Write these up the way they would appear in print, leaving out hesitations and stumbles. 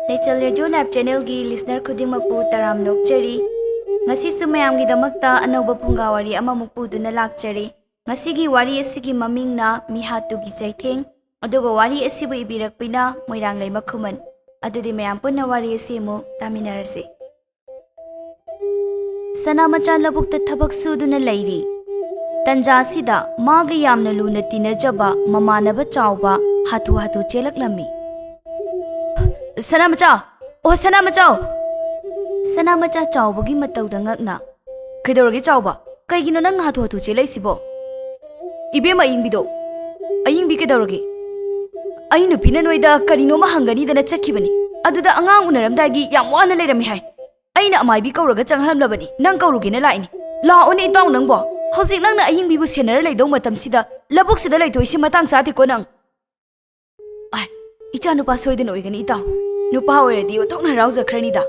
Leichal Radio Lab Channel gi listener khudingmakpu taram nokchari. Ngasi su mayam gi damakta anauba phunga wari amamuk puduna lakchari. Ngasi gi wari asigi maming na Meehat-tugi Cheitheng. Adugo wari asibu ibirakpina Moirangleima khuman. Adudi mayam punna wari asimu taminarase. Sanamacha labukta thabak suduna lairi. Tanja sida maga yamna luna tinajaba mamanaba chawba hatu chelaklami. Sanamacha! Oh Sanamacha! Sanamacha chawbagi matawda ngakna. Kaidoragi chawba? Kaigino nang hatu chelaisibo? Ibema ayingbido. Ayingbi kaidoragi? Ayinu pina noida karino mahangani dana chakibani. Aduda angang unaramdagi yam wana lerami hai. Aina amaibi kauraga changhamlabani. Nang kaurugina laini. Laone itaw nangbo. Hojik nangna ayingbibu senara leidong matamsida labuk sida leitoisi matang sati ko nang. Ay, icha nupa soidana oigani itaw. Nupa oiradi otokna rauzakhrani da.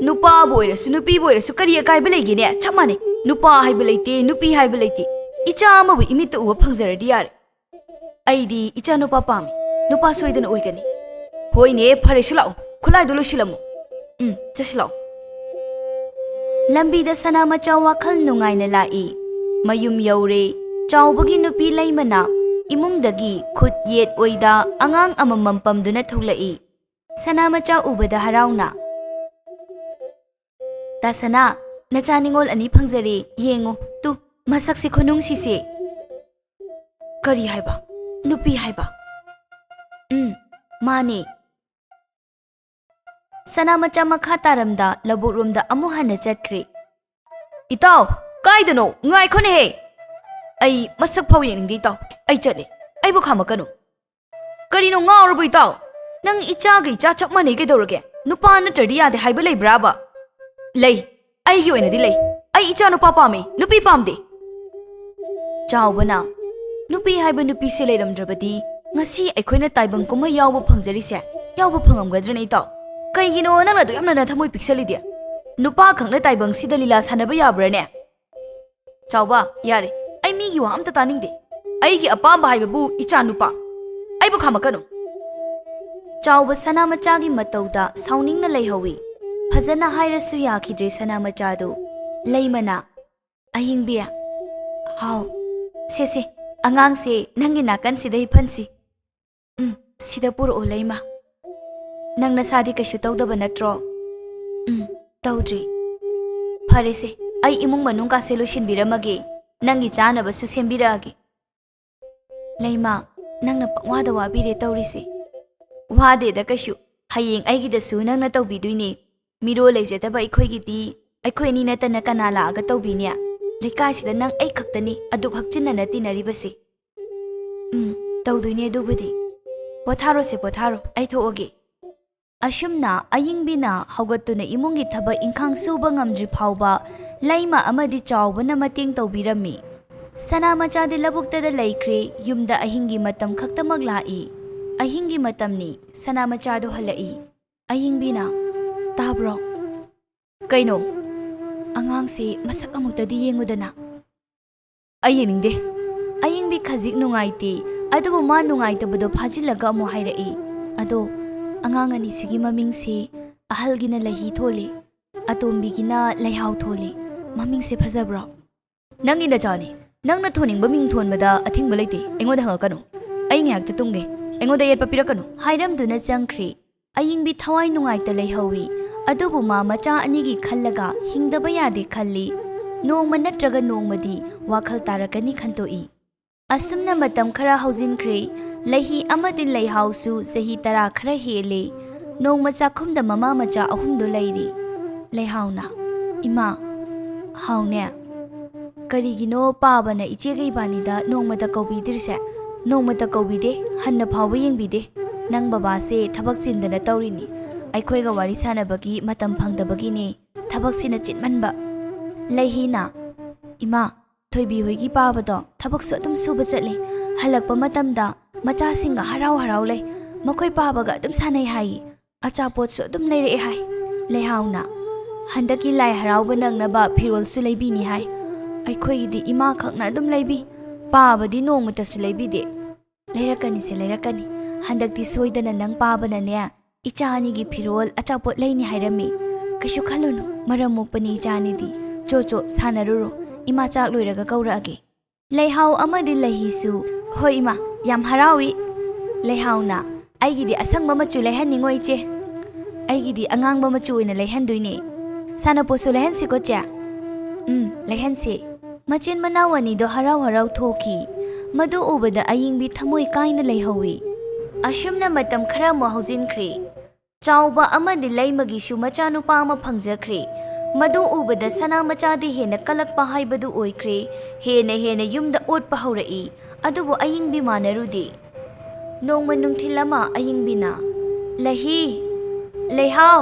Nupa boirasu nupi boirasu kari akaiba leigine chap mane. Nupa haiba leite nupi haiba leite. Icha amabu imita uwa phangjaradi yare. Aidi icha nupa pami. Nupa soidana oigani. Hoine phare silao. Khulaido losilamu. Chasilao. Lambida Sanamacha wakhal nungaina lai. Mayum yaure. Chawbagi nupi laimana. Imungdagi khut yet oida angang amamam pamduna thulai. Sanamacha ubada harauna. Tasana, nachaningol ani phangjari yengo tu masaksi khonung sisi. Kari haiba, nupi haiba. Mani. Sanamacha makha taramda laburumda amuhana chatkri. Itaw, kaidano ngai khone he. Ai masak phau yengdi taw. Ai chale. Ai bu khamakano. Karino ngawrbu itaw. Nang icha ga icha chap mane kaidorage. Nupa natradi yade haiba leibra ba. Lei. Ai gi oinadi lei. Ai icha nupa pami. Nupi pamde. Chawbana. Nupi haiba nupi se leiramdrabadi. Ngasi aikhoina taibang kuma yawba phangjari se. Yawba phangamgadrna itaw. Kaigino nangna do yamna thamoi pixelidi. Nupa khangna taibang sida lila sanaba yabrane. Chawba yare. Ai migi wa amta taningde. Ai gi apamba haibabu icha nupa. Ai bu khamakano. Chawba Sanamacha gi matauda sauningna leihawi. Phajana hairasu yakhidre Sanamacha do. Leimana. Ayingbiya. Hau. Se. Angang se nangi nakan sida hipansi. Sida puro leima. Nang nasadi kashu tawdaba natro. Tawdri. Phare se. Ai imung manung ka selo shinbiramage. Nangi chanaba su sembirage. Leima. Nangna pangwada wabire tawrise. Wade da kashu. Hayeng aigi da su nangna tawbiduine. Miro leijataba ikhoigidi. Aikhoini natana kanala aga tawbinya. Lekai sida nang ai khaktani aduk hakchinna nati naribase. Tawduine dubudi. Potharo se potharo ai thoage. Ashumna ayingbina haugatuna imungi thaba inkhang suba ngamdri phauba laima amadi chawbana mating tawbirami. Sanamacha de labukta da laikre yumda ahingi matam khaktamag lai. Ahingi matamni Sanamacha do halai. Ayingbina tabro. Kaino angang se masak amutadi yengudana. Ayiningde. Ayingbi khajik nungaiti adubu ma nungaitabado phajilaga amu hairai. Ado angang ani sigi maming se ahalgina lahi thole. Atombigina laihau thole. Maming se phajabro. Nangina chani. Nangna thoning baming thonbada athingba leite. Engoda hangakano. Ai ngyak tumge. Engoda yet papirakano. Hairamduna changkhri. Ayingbi thawai nungaita leihawi. Adubu ma macha anigi khallaga hingdaba yade khalli. Nongma natraga nongmadi wakhal tarakani khantoi. Asumna matam khara haujinkre. Lahi amadin leihausu sahi tara khara hele. Nongma chakhumda mama macha ahumdo leiri. Leihauna. Ima. Haune. Karigino pabana ichega ibanida nongmata kaubidirse. Nongmata kaubide hanna phawba yengbide. Nang baba se thabak chindana tawrini. Aikhoiga wari sanabagi matam phangdabagi ne. Thabak sina chitmanba. Leihina. Ima. Thoibi hoigi pabado thabak su adum suba chatle. Halakpa matamda macha singa harau lei. Makhoi pabaga adum sanai hai. Achapot su adum leire hai. Leihauna. Handaki lai harauba nangnaba phirol su leibini hai. Aikhoigidi ima khakna adum leibi. Pabadi nongmata su leibide. Leirakani se leirakani. Handakti soidana nang pabana ne. ꯏꯆꯥ ꯑꯅꯤꯒꯤ ꯐꯤꯔꯣꯜ ꯑꯆꯥꯄꯣꯠ ꯂꯩꯅꯤ ꯍꯥꯏꯔꯝꯃꯤ ꯀꯩꯁꯨ ꯈꯜꯂꯨꯅꯨ ꯃꯔꯝ ꯃꯣꯛꯄꯅꯤ ꯏꯆꯥ ꯑꯅꯤꯗꯤ ꯆꯣ ꯁꯥꯟꯅꯔꯨꯔꯣ ꯏꯃꯥ ꯆꯥꯛ ꯂꯣꯏꯔꯒ ꯀꯧꯔꯛꯑꯒꯦ ꯂꯩꯍꯥꯎ ꯑꯃꯗꯤ ꯂꯩꯍꯤꯁꯨ ꯍꯣꯏ ꯏꯃꯥ ꯌꯥꯝ ꯍꯔꯥꯎꯏ ꯂꯩꯍꯥꯎꯅ ꯑꯩꯒꯤꯗꯤ ꯑꯁꯪꯕ ꯃꯆꯨ ꯂꯩꯍꯟꯅꯤꯡꯉꯣ ꯏꯆꯦ ꯑꯩꯒꯤꯗꯤ ꯑꯉꯥꯡꯕ ꯃꯆꯨ ꯑꯣꯏꯅ ꯂꯩꯍꯟꯗꯣꯏꯅꯦ ꯁꯥꯟꯅꯄꯣꯠꯁꯨ ꯂꯩꯍꯟꯁꯤꯀꯣ ꯆꯦ ꯂꯩꯍꯟꯁꯤ ꯃꯆꯤꯟ ꯃꯅꯥꯎ ꯑꯅꯤꯗꯣ ꯍꯔꯥꯎ ꯍꯔꯥꯎ ꯊꯣꯛꯈꯤ ꯃꯗꯨ ꯎꯕꯗ ꯑꯏꯪꯕꯤ ꯊꯃꯣꯏ ꯀꯥꯏꯅ ꯂꯩꯍꯧꯏ ꯑꯁꯨꯝꯅ ꯃꯇꯝ ꯈꯔ ꯑꯃꯨꯛ ꯍꯧꯖꯤꯟꯈ꯭ꯔꯦ ꯆꯥꯎꯕ ꯑꯃꯗꯤ ꯂꯩꯃꯒꯤꯁꯨ ꯃꯆꯥꯅꯨꯄꯥ ꯑꯃ ꯐꯪꯖꯈ꯭ꯔꯦ ꯃꯗꯨ ꯎꯕꯗ ꯁꯅꯥ ꯃꯆꯥꯗꯤ ꯍꯦꯟꯅ ꯀꯜꯂꯛꯄ ꯍꯥꯏꯕꯗꯨ ꯑꯣꯏꯈ꯭ꯔꯦ ꯍꯦꯟꯅ ꯌꯨꯝꯗ ꯑꯣꯠꯄ ꯍꯧꯔꯛꯏ ꯑꯗꯨꯕꯨ ꯑꯏꯪꯕꯤ ꯃꯥꯟꯅꯔꯨꯗꯦ ꯅꯣꯡꯃ ꯅꯨꯡꯊꯤꯜ ꯑꯃ ꯑꯏꯪꯕꯤꯅ ꯂꯩꯍꯤ ꯂꯩꯍꯥꯎ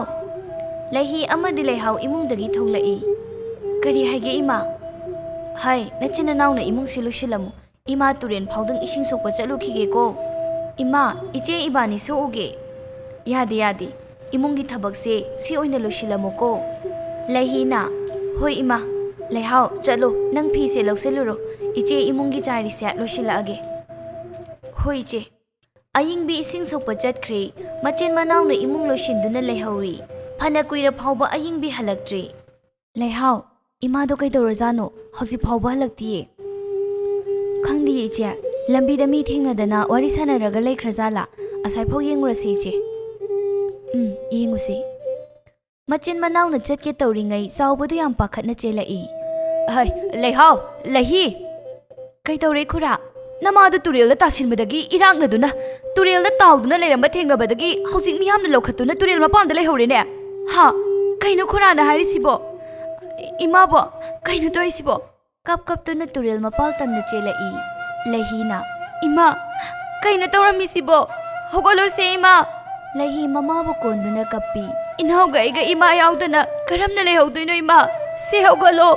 ꯂꯩꯍꯤ ꯑꯃꯗꯤ ꯂꯩꯍꯥꯎ ꯏꯃꯨꯡꯗꯒꯤ ꯊꯣꯛꯂꯛꯏ ꯀꯔꯤ ꯍꯥꯏꯒꯦ ꯏꯃꯥ ꯍꯥꯏ ꯅꯆꯤꯟ ꯅꯅꯥꯎꯅ ꯏꯃꯨꯡꯁꯤ ꯂꯣꯏꯁꯤꯜꯂꯝꯃꯨ ꯏꯃꯥ ꯇꯨꯔꯦꯟ ꯐꯥꯎꯗꯪ ꯏꯁꯤꯡ ꯁꯣꯛꯄ ꯆꯠꯂꯨꯈꯤꯒꯦꯀꯣ ꯏꯃꯥ ꯏꯆꯦ ꯏꯕꯥꯅꯤ ꯁꯣꯛꯎꯒꯦ ꯌꯥꯗꯦ ꯏꯃꯨꯡꯒꯤ ꯊꯕꯛꯁꯦ ꯁꯤ ꯑꯣꯏꯅ ꯂꯣꯏꯁꯤꯜꯂꯝꯃꯨꯀꯣ ꯂꯩꯍꯤꯅ ꯍꯣꯏ ꯏꯃꯥ ꯂꯩꯍꯥꯎ ꯆꯠꯂꯣ ꯅꯪ ꯐꯤꯁꯦ ꯂꯧꯁꯤꯜꯂꯨꯔꯣ ꯏꯆꯦ ꯏꯃꯨꯡꯒꯤ ꯆꯥꯏꯔꯤꯁꯦ ꯂꯣꯏꯁꯤꯜꯂꯛꯑꯒꯦ ꯍꯣꯏ ꯏꯆꯦ ꯑꯏꯪꯕꯤ ꯏꯁꯤꯡ ꯁꯣꯛꯄ ꯆꯠꯈ꯭ꯔꯦ ꯃꯆꯤꯟ ꯃꯅꯥꯎꯅ ꯏꯃꯨꯡ ꯂꯣꯏꯁꯤꯟꯗꯨꯅ ꯂꯩꯍꯧꯔꯤ ꯐꯅ ꯀꯨꯏꯔ ꯐꯥꯎꯕ ꯑꯏꯪꯕꯤ ꯍꯜꯂꯛꯇ꯭ꯔꯤ ꯂꯩꯍꯥꯎ ꯏꯃꯥꯗꯣ ꯀꯩꯗꯧꯔꯖꯥꯠꯅꯣ ꯍꯧꯖꯤꯛ ꯐꯥꯎꯕ ꯍꯜꯂꯛꯇꯤꯌꯦ ꯈꯪꯗꯤꯌꯦ ꯏꯆꯦ ꯂꯝꯕꯤꯗ ꯃꯤ ꯊꯦꯡꯅꯗꯅ ꯋꯥꯔꯤ ꯁꯥꯟꯅꯔꯒ ꯂꯩꯈ꯭ꯔꯖꯥꯠꯂꯥ ꯑꯁ꯭ꯋꯥꯏꯐꯥꯎ ꯌꯦꯡꯉꯨꯔꯁꯤ ꯏꯆꯦ ꯌꯦꯡꯉꯨꯁꯤ ꯃꯆꯤꯟ ꯃꯅꯥꯎꯅ ꯆꯠꯀꯦ ꯇꯧꯔꯤꯉꯩ ꯆꯥꯎꯕꯗꯨ ꯌꯥꯝ ꯄꯥꯈꯠꯅ ꯆꯦꯜꯂꯛꯏ ꯍꯩ ꯂꯩꯍꯥꯎ ꯂꯩꯍꯤ ꯀꯩꯗꯧꯔꯦ ꯈꯨꯔꯥ ꯅꯃꯥꯗꯨ ꯇꯨꯔꯦꯜꯗ ꯇꯥꯁꯤꯟꯕꯗꯒꯤ ꯏꯔꯥꯛꯅꯗꯨꯅ ꯇꯨꯔꯦꯜꯗ ꯇꯥꯎꯗꯨꯅ ꯂꯩꯔꯝꯕ ꯊꯦꯡꯅꯕꯗꯒꯤ ꯍꯧꯖꯤꯛ ꯃꯤꯌꯥꯝꯅ ꯂꯧꯈꯠꯇꯨꯅ ꯇꯨꯔꯦꯜ ꯃꯄꯥꯟꯗ ꯂꯩꯍꯧꯔꯦꯅꯦ ꯍꯥ ꯀꯩꯅꯣ ꯈꯨꯔꯥꯅ ꯍꯥꯏꯔꯤꯁꯤꯕꯣ ꯏꯃꯥꯕꯣ ꯀꯩꯅꯣ ꯇꯧꯔꯤꯁꯤꯕꯣ ꯀꯞꯇꯨꯅ ꯇꯨꯔꯦꯜ ꯃꯄꯥꯜ ꯇꯝꯅ ꯆꯦꯜꯂꯛꯏ ꯂꯩꯍꯤꯅ ꯏꯃꯥ ꯀꯩꯅꯣ ꯇꯧꯔꯝꯃꯤꯁꯤꯕꯣ ꯍꯧꯒꯠꯂꯣꯁꯦ ꯏꯃꯥ ꯂꯩꯍꯤ ꯃꯃꯥꯕꯨ ꯀꯣꯟꯗꯨꯅ ꯀꯞꯄꯤ ꯏꯅꯥꯎꯒ ꯑꯩꯒ ꯏꯃꯥ ꯌꯥꯎꯗꯅ ꯀꯔꯝꯅ ꯂꯩꯍꯧꯗꯣꯏꯅꯣ ꯏꯃꯥ ꯁꯦ ꯍꯧꯒꯠꯂꯣ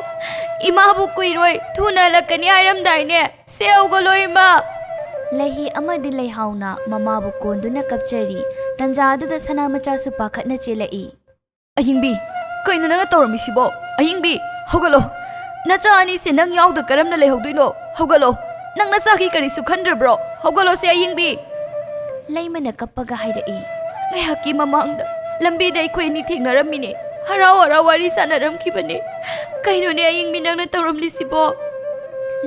ꯏꯃꯥꯕꯨ ꯀꯨꯏꯔꯣꯏ ꯊꯨꯅ ꯍꯜꯂꯛꯀꯅꯤ ꯍꯥꯏꯔꯝꯗꯥꯏꯅꯦ ꯁꯦ ꯍꯧꯒꯠꯂꯣ ꯏꯃꯥ ꯂꯩꯍꯤ ꯑꯃꯗꯤ ꯂꯩꯍꯥꯎꯅ ꯃꯃꯥꯕꯨ ꯀꯣꯟꯗꯨꯅ ꯀꯞꯆꯔꯤ ꯇꯟꯖꯥ ꯑꯗꯨꯗ ꯁꯅꯥꯃꯆꯥꯁꯨ ꯄꯥꯈꯠꯅ ꯆꯦꯜꯂꯛꯏ ꯑꯍꯤꯡꯕꯤ ꯀꯩꯅꯣ ꯅꯪꯅ ꯇꯧꯔꯝꯃꯤꯁꯤꯕꯣ ꯑꯍꯤꯡꯕꯤ ꯍꯧꯒꯠꯂꯣ ꯅꯆꯥ ꯑꯅꯤꯁꯦ ꯅꯪ ꯌꯥꯎꯗ ꯀꯔꯝꯅ ꯂꯩꯍꯧꯗꯣꯏꯅꯣ ꯍꯧꯒꯠꯂꯣ ꯅꯪ ꯅꯆꯥꯒꯤ ꯀꯔꯤꯁꯨ ꯈꯟꯗ꯭ꯔꯕ꯭ꯔꯣ ꯍꯧꯒꯠꯂꯣꯁꯦ ꯑꯍꯤꯡꯕꯤ ꯂꯩꯃꯅ ꯀꯞꯄꯒ ꯍꯥꯏꯔꯛꯏ ꯉꯥꯏꯍꯥꯛꯀꯤ ꯃꯃꯥꯡꯗ ꯂꯝꯕꯤꯗ ꯑꯩꯈꯣꯏ ꯑꯅꯤ ꯊꯦꯡꯅꯔꯝꯃꯤꯅꯦ ꯍꯔꯥꯎ ꯋꯥꯔꯤ ꯁꯥꯟꯅꯔꯝꯈꯤꯕꯅꯦ ꯀꯩꯅꯣꯅꯦ ꯑꯌꯤꯡꯕꯤ ꯅꯪꯅ ꯇꯧꯔꯝꯂꯤꯁꯤꯕꯣ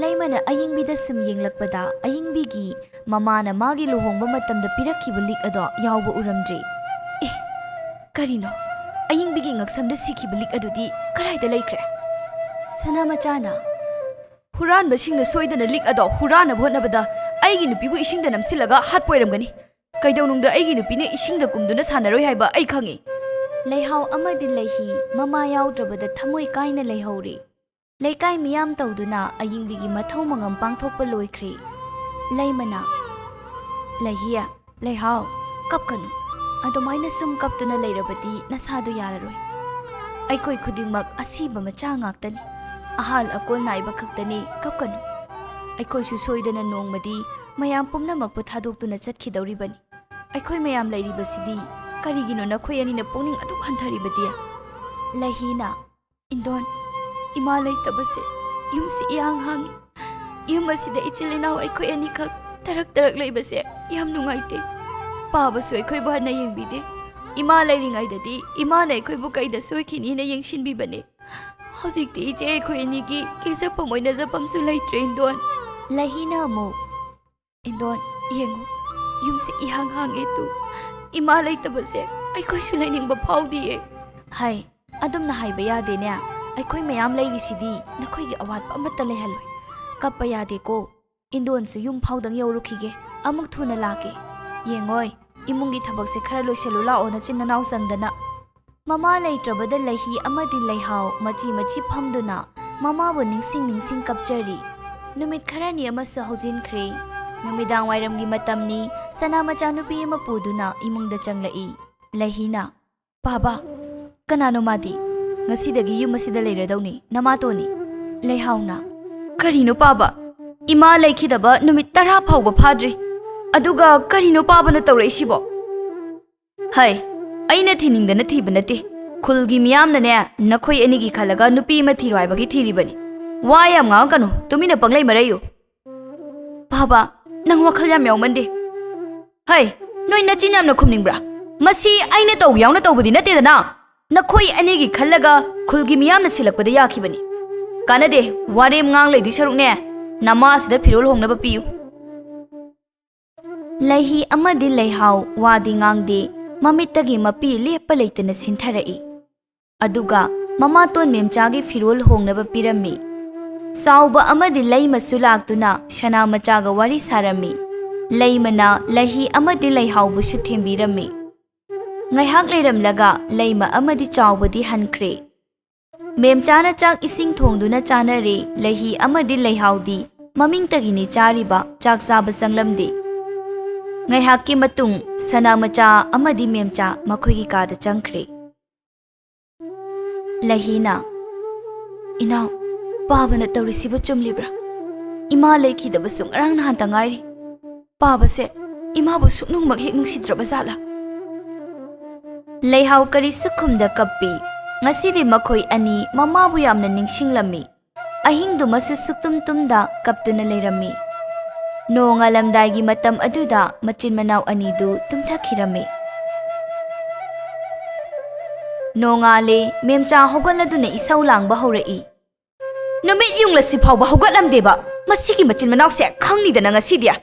ꯂꯩꯃꯅ ꯑꯌꯤꯡꯕꯤꯗ ꯁꯨꯝ ꯌꯦꯡꯂꯛꯄꯗ ꯑꯌꯤꯡꯕꯤꯒꯤ ꯃꯃꯥꯅ ꯃꯥꯒꯤ ꯂꯨꯍꯣꯡꯕ ꯃꯇꯝꯗ ꯄꯤꯔꯛꯈꯤꯕ ꯂꯤꯛ ꯑꯗꯣ ꯌꯥꯎꯕ ꯎꯔꯝꯗ꯭ꯔꯤ ꯀꯔꯤꯅꯣ ꯑꯌꯤꯡꯕꯤꯒꯤ ꯉꯛꯁꯝꯗ ꯁꯤꯈꯤꯕ ꯂꯤꯛ ꯑꯗꯨꯗꯤ ꯀꯔꯥꯏꯗ ꯂꯩꯈ꯭ꯔꯦ ꯁꯅꯥꯃꯆꯥꯅ ꯍꯨꯔꯥꯟꯕꯁꯤꯡꯅ ꯁꯣꯏꯗꯅ ꯂꯤꯛ ꯑꯗꯣ ꯍꯨꯔꯥꯟꯅꯕ ꯍꯣꯠꯅꯕꯗ ꯑꯩꯒꯤ ꯅꯨꯄꯤꯕꯨ ꯏꯁꯤꯡꯗ ꯅꯝꯁꯤꯜꯂꯒ ꯍꯥꯠꯄ ꯑꯣꯏꯔꯝꯒꯅꯤ ꯀꯩꯗꯧꯅꯨꯡꯗ ꯑꯩꯒꯤ ꯅꯨꯄꯤꯅ ꯏꯁꯤꯡꯗ ꯀꯨꯝꯗꯨꯅ ꯁꯥꯟꯅꯔꯣꯏ ꯍꯥꯏꯕ ꯑꯩ ꯈꯪꯏ ꯂꯩꯍꯥꯎ ꯑꯃꯗꯤ ꯂꯩꯍꯤ ꯃꯃꯥ ꯌꯥꯎꯗ꯭ꯔꯕꯗ ꯊꯃꯣꯏ ꯀꯥꯏꯅ ꯂꯩꯍꯧꯔꯤ ꯂꯩꯀꯥꯏ ꯃꯤꯌꯥꯝ ꯇꯧꯗꯨꯅ ꯑꯌꯤꯡꯕꯤꯒꯤ ꯃꯊꯧ ꯃꯉꯝ ꯄꯥꯡꯊꯣꯛꯄ ꯂꯣꯏꯈ꯭ꯔꯦ ꯂꯩꯃꯅ ꯂꯩꯍꯤ ꯂꯩꯍꯥꯎ ꯀꯞꯀꯅꯨ ꯑꯗꯨꯃꯥꯏꯅ ꯁꯨꯝ ꯀꯞꯇꯨꯅ ꯂꯩꯔꯕꯗꯤ ꯅꯁꯥꯗꯣ ꯌꯥꯔꯔꯣꯏ ꯑꯩꯈꯣꯏ ꯈꯨꯗꯤꯡꯃꯛ ꯑꯁꯤꯕ ꯃꯆꯥ ꯉꯥꯛꯇꯅꯤ ꯑꯍꯥꯜ ꯑꯀꯣꯜ ꯅꯥꯏꯕ ꯈꯛꯇꯅꯤ ꯀꯞꯀꯅꯨ ꯑꯩꯈꯣꯏꯁꯨ ꯁꯣꯏꯗꯅ ꯅꯣꯡꯃꯗꯤ ꯃꯌꯥꯝ ꯄꯨꯝꯅꯃꯛꯄꯨ ꯊꯥꯗꯣꯛꯇꯨꯅ ꯆꯠꯈꯤꯗꯧꯔꯤꯕꯅꯤ ꯑꯩꯈꯣꯏ ꯃꯌꯥꯝ ꯂꯩꯔꯤꯕꯁꯤꯗꯤ ꯀꯔꯤꯒꯤꯅꯣ ꯅꯈꯣꯏ ꯑꯅꯤꯅ ꯄꯨꯛꯅꯤꯡ ꯑꯗꯨꯛ ꯍꯟꯊꯔꯤꯕꯗꯤ ꯂꯩꯍꯤꯅ ꯏꯟꯗꯣꯟ ꯏꯃꯥ ꯂꯩꯇꯕꯁꯦ ꯌꯨꯝꯁꯤ ꯏꯍꯥꯡ ꯍꯥꯡꯉꯤ ꯌꯨꯝ ꯑꯁꯤꯗ ꯏꯆꯤꯜ ꯏꯅꯥꯎ ꯑꯩꯈꯣꯏ ꯑꯅꯤꯈꯛ ꯇꯔꯛ ꯂꯩꯕꯁꯦ ꯌꯥꯝ ꯅꯨꯡꯉꯥꯏꯇꯦ ꯄꯥꯕꯁꯨ ꯑꯩꯈꯣꯏꯕꯨ ꯍꯟꯅ ꯌꯦꯡꯕꯤꯗꯦ ꯏꯃꯥ ꯂꯩꯔꯤꯉꯩꯗꯗꯤ ꯏꯃꯥꯅ ꯑꯩꯈꯣꯏꯕꯨ ꯀꯩꯗ ꯁꯣꯏꯈꯤꯅꯤꯅ ꯌꯦꯡꯁꯤꯟꯕꯤꯕꯅꯦ ꯍꯧꯖꯤꯛꯇꯤ ꯏꯆꯦ ꯑꯩꯈꯣꯏ ꯑꯅꯤꯒꯤ ꯀꯦꯖꯐꯝ ꯑꯣꯏꯅꯖꯐꯝꯁꯨ ꯂꯩꯇ꯭ꯔꯦ ꯏꯟꯗꯣꯟ ꯂꯩꯍꯤꯅ ꯑꯃꯨꯛ ꯏꯟꯗꯣꯟ ꯌꯦꯡꯉꯨ ꯌꯨꯝꯁꯤ ꯏꯍꯥꯡ ꯍꯥꯡꯉꯦ ꯇꯨ ꯏꯃꯥ ꯂꯩꯇꯕꯁꯦ ꯑꯩꯈꯣꯏꯁꯨ ꯂꯩꯅꯤꯡꯕ ꯐꯥꯎꯗꯤꯌꯦ ꯍꯥꯏ ꯑꯗꯨꯝꯅ ꯍꯥꯏꯕ ꯌꯥꯗꯦꯅꯦ ꯑꯩꯈꯣꯏ ꯃꯌꯥꯝ ꯂꯩꯔꯤꯁꯤꯗꯤ ꯅꯈꯣꯏꯒꯤ ꯑꯋꯥꯠꯄ ꯑꯃꯠꯇ ꯂꯩꯍꯜꯂꯣꯏ ꯀꯞꯄ ꯌꯥꯗꯦꯀꯣ ꯏꯟꯗꯣꯟꯁꯨ ꯌꯨꯝ ꯐꯥꯎꯗꯪ ꯌꯧꯔꯨꯈꯤꯒꯦ ꯑꯃꯨꯛ ꯊꯨꯅ ꯂꯥꯛꯀꯦ ꯌꯦꯡꯉꯣꯏ ꯏꯃꯨꯡꯒꯤ ꯊꯕꯛꯁꯦ ꯈꯔ ꯂꯣꯏꯁꯜꯂꯨ ꯂꯥꯛꯑꯣ ꯅꯆꯤꯟ ꯅꯅꯥꯎ ꯆꯪꯗꯅ ꯃꯃꯥ ꯂꯩꯇ꯭ꯔꯕꯗ ꯂꯩꯍꯤ ꯑꯃꯗꯤ ꯂꯩꯍꯥꯎ ꯃꯆꯤ ꯐꯝꯗꯨꯅ ꯃꯃꯥꯕꯨ ꯅꯤꯡꯁꯤꯡ ꯀꯞꯆꯔꯤ ꯅꯨꯃꯤꯠ ꯈꯔꯅꯤ ꯑꯃꯁꯨ ꯍꯧꯖꯤꯟꯈ꯭ꯔꯦ ꯅꯨꯃꯤꯗꯥꯡ ꯋꯥꯏꯔꯝꯒꯤ ꯃꯇꯝꯅꯤ ꯁꯅꯥꯃꯆꯥ ꯅꯨꯄꯤ ꯑꯃ ꯄꯨꯗꯨꯅ ꯏꯃꯨꯡꯗ ꯆꯪꯂꯛꯏ ꯂꯩꯍꯤꯅ ꯕꯥꯕꯥ ꯀꯅꯥꯅꯣ ꯃꯥꯗꯤ ꯉꯁꯤꯗꯒꯤ ꯌꯨꯝ ꯑꯁꯤꯗ ꯂꯩꯔꯗꯧꯅꯤ ꯅꯃꯥꯇꯣꯟꯅꯤ ꯂꯩꯍꯥꯎꯅ ꯀꯔꯤꯅꯣ ꯄꯥꯕ ꯏꯃꯥ ꯂꯩꯈꯤꯗꯕ ꯅꯨꯃꯤꯠ 10 ꯐꯥꯎꯕ ꯐꯥꯗ꯭ꯔꯤ ꯑꯗꯨꯒ ꯀꯔꯤꯅꯣ ꯄꯥꯕꯅ ꯇꯧꯔꯛꯏꯁꯤꯕꯣ ꯍꯩ ꯑꯩꯅ ꯊꯤꯅꯤꯡꯗꯅ ꯊꯤꯕ ꯅꯠꯇꯦ ꯈꯨꯜꯒꯤ ꯃꯤꯌꯥꯝꯅꯅꯦ ꯅꯈꯣꯏ ꯑꯅꯤꯒꯤ ꯈꯜꯂꯒ ꯅꯨꯄꯤ ꯑꯃ ꯊꯤꯔꯣ ꯍꯥꯏꯕꯒꯤ ꯊꯤꯔꯤꯕꯅꯤ ꯋꯥ ꯌꯥꯝ ꯉꯥꯡꯉꯛꯀꯅꯨ ꯇꯨꯃꯤꯟꯅ ꯄꯪꯂꯩ ꯃꯔꯩꯌꯨ ꯕꯥꯕꯥ ꯅꯪ ꯋꯥꯈꯜ ꯌꯥꯝ ꯌꯥꯎꯃꯟꯗꯦ ꯍꯩ ꯅꯣꯏ ꯅꯆꯤꯟ ꯌꯥꯝꯅ ꯈꯨꯝꯅꯤꯡꯕ꯭ꯔꯥ Masi aina tau yauna tawbudi natedana. Nakhoi anigi khallaga khulgi miyamna silakpada yakhibani. Kanade warem ngang leidu sarukne. Nama sida phirol hongnaba piyu. Leihi amadi leihau wadi ngangde mamittagi mapi lepa leitana sintharai. Aduga mamaton memchagi phirol hongnaba pirami. Sauba amadi leima sulaktuna shana machaga wari sarami. Leimana leihi amadi leihau busu thembirami. Ngaihak leiramlaga leima amadi chawbadi hankre. Memchana chak ising thongduna chanare leihi amadi leihaudi mamingtagini chariba chak saba sanglamdi. Ngaihakki matung sana macha amadi memcha makhoigi kada changkhre. Leihina Inau Pabana tawrisiba chumlibra. Ima leikidaba sung arang nahan tangairi. Pabase ima bu suknung maghik nungsidraba zala. Leihau kari sukhumda kappi. Ngasidi makhoi ani mamabu yamna ningsinglami. Ahingdu masu suktum tumda kaptuna leirami. Nonga lamdaigi matam aduda machin manaw anidu tumthakirami. Nonga le memcha hogaladuna isaw langba haurai. Numit yung lasi phawba hogatlamdeba. Masigi machin manaw se khangnidana ngasidia.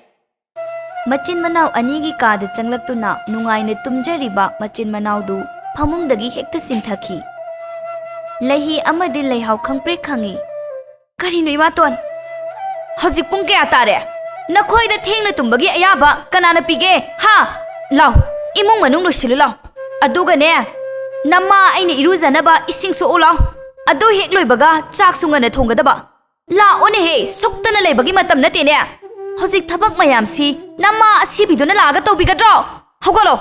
Machin manaw anigi kada changlaktuna nungaina tumjariba machin manawdu phamungdagi hekta sinthaki. Leihi amadi leihau khangpre khangi. Karino imaton? Hojik pung kaya tare? Nakhoida thengna tumbagi ayaba kanana pige? Ha! Law! Imong manung losilu law. Aduga ne. Nama aina iruzanaba ising su'u law. Adu hek loibaga chak sungana thonggadaba. La one he suktana leibagi matam nate ne. Hojik thabak mayam si nama asibiduna laga tawbigadro. Hogalo!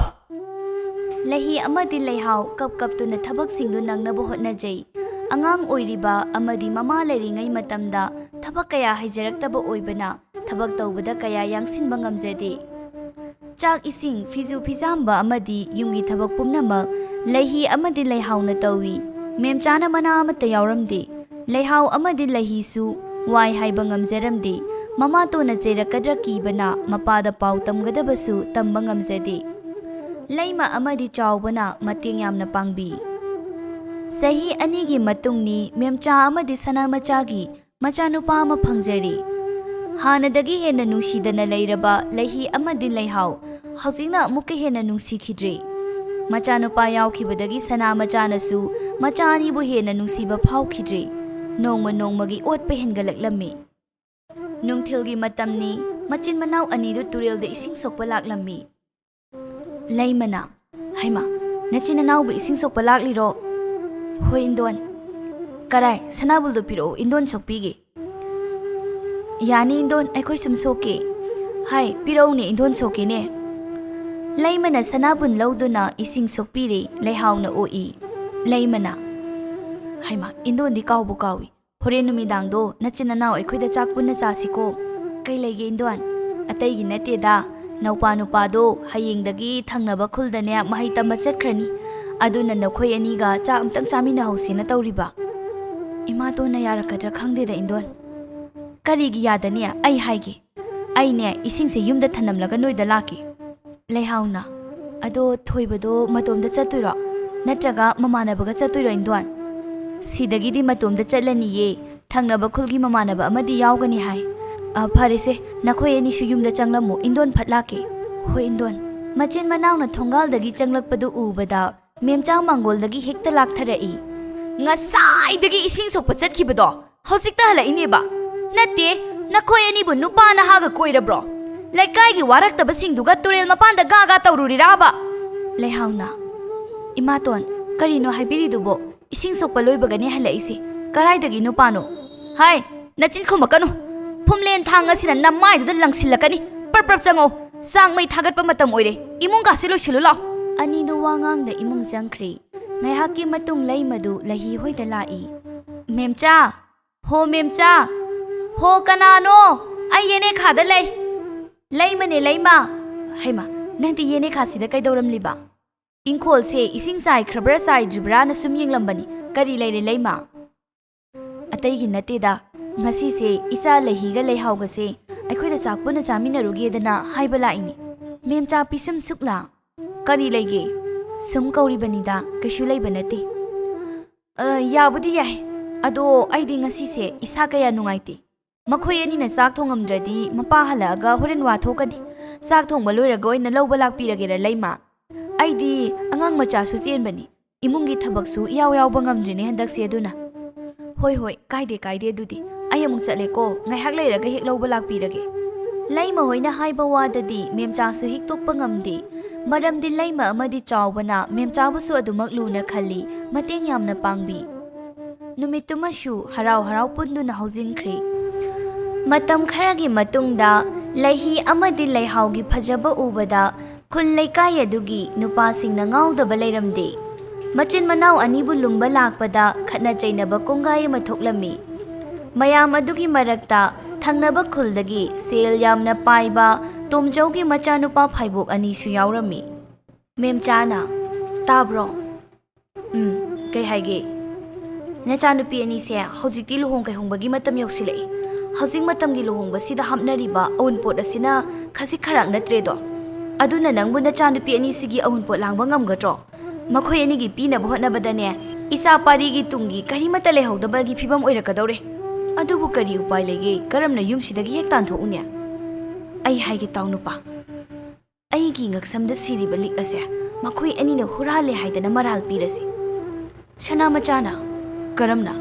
Leihi amadi leihau kap tuna thabak singdu nangnabu hotnajai. Angang oiriba amadi mama leiringai matamda thabak kaya haijaraktaba oibana thabak tawbada kaya yangsinba ngamjade. Chak ising fizu fizamba amadi yungi thabak pumnamak leihi amadi leihauna tawi. Memchana mana amata yauramde. Leihau amadi leihisu wai haiba ngamjaramde. Mama tona cheirakadra kibana mapada pau tamgadabasu tamba ngamjade. Leima amadi chawbana mateng yamna pangbi. Sahi anigi matungni memcha amadi sanamachagi machanupa ama phangjari. Hanadagi hena nungsidana leiraba leihi amadi leihau hawjingna amuka hena nungsikhidre. Machanupa yawkhibadagi sanamachanasu machanibu hena nungsiba phawkhidre. Nongmagi otpa hengalaklammi. Nungthilgi matamni machin manaw anidu turelda ising sokpa laklammi. Leimana Haima nachinanaw bu ising sokpa lakliro. Hoi indon. Karai sanabuldo piro indon sokpigi. Yani indon aikoi sum soke. Hai piro ne indon soke ne. Leimana sanabun lauduna ising sokpiri leihauna oi. Leimana Haima indon di kawbu kawi. Hore numidangdo nachinanaw aikoida chak punna chasiko. Kai lege indon. Ataigi nateda. Naupa nupado hayengdagi thangnaba khuldane mahai tamba chatkrani. Aduna nakhoi aniga cha amtang chamina hausina tawriba. Ima to na yarakadra khangdeda indon. Karigi yadane ai haige. Aine isingse yumda thanamlaga noida laki. Leihauna ado thoibado matomda chatuiro natraga mamanabaga chatuiro indon. Sidagidi matomda chatlaniye thangnaba khulgi mamanaba amadi yawgani hai. Farese nakhoi ani su yumda changlamu indon phatlake. Hoi indon machin manawna thongal-dagi changlakpadu ubada memcha mangol-dagi hekta laktharai. Ngasai-dagi ising sokpa chatkibado hojikta halaineba. Natte nakhoi anibu nupa nahaga koirabro. Laikai-gi waraktaba-singduga turel mapanda gaga tawruriraba. Leihauna Imaton karino haibiridubo ising sokpa loibagani halaisi. Karai-dagi nupano. Hai nachin khumakanu. Pumlen thang asina namai duda langsilakani. Parprap chango. Sang may thagatpa matam oire. Imong kasilo silo law. Anido wangang da imong jangkri. Ngaihaki matung leimadu lahi hoida lai. Memcha. Ho memcha. Ho kanano. Ay yene khada lay. Leimane leima. Haima. Nangti yene khasida kaidoram liba. Ingkhol se ising sai khrabra sai jibra na sum yenglambani. Kari leire leima. Ataigi nateda. Ngasi se isa lehiga leihauga se aikhoida chakpuna chaminaruge dana haiba laini. Memcha pisam sukla. Kari lege. Sum kauribanida kaisu leiba nate. Yabudi yai. Ado aidi ngasise isa kaya nungaiti. Makhoi anina sak thongamdradi mapa halaga horen wa thokadi. Sak thongba loiraga oina lawba lakpiragera Leima. Aidi angang macha su chenbani. Imungi thabaksu yaw yawba ngamdrine handakse aduna. Hoi kaide dudi. Ay amuk chatleko ngaihak leiraga hek lawba lakpirage. Leima hoina haiba wadadi memcha su hik tokpa ngamdi. Maramdi Leima amadi chawbana memchabusu adumak luna khali mateng yamna pangbi. Numitumashu harau punduna haujinkri. Matam kharagi matungda Leihi amadi Leihaugi phajaba ubada khun leikai adugi nupasingna ngaudaba leiramde. Machin manau anibu lumba lakpada khatna chainaba kongai ama thoklami. Mayam adugi marakta thangnaba khuldagi sel yamna paiba tomjaugi machanupa phaibok ani su yaurami. Memchana tabro. Kai haige. Nachanupi ani se hojikti luhong kai hongbagi matam yoksilai. Hojing matamgi luhongba sida hapnariba awunpot asina khasi kharak natredo. Aduna nangbu nachanupi ani sigi awunpot langba ngamgadro. Makhoi anigi pinaba hotnabadane isa parigi tungi karimata lehaudabagi phibam oirakadore. Adubu kari upai lege karamna yumsidagi hek tanthokune. Ai haige tawnupa. Aigi ngaksamda siriba lik ase makhoi anina hurale haidana maral pirasi. Chana machana karamna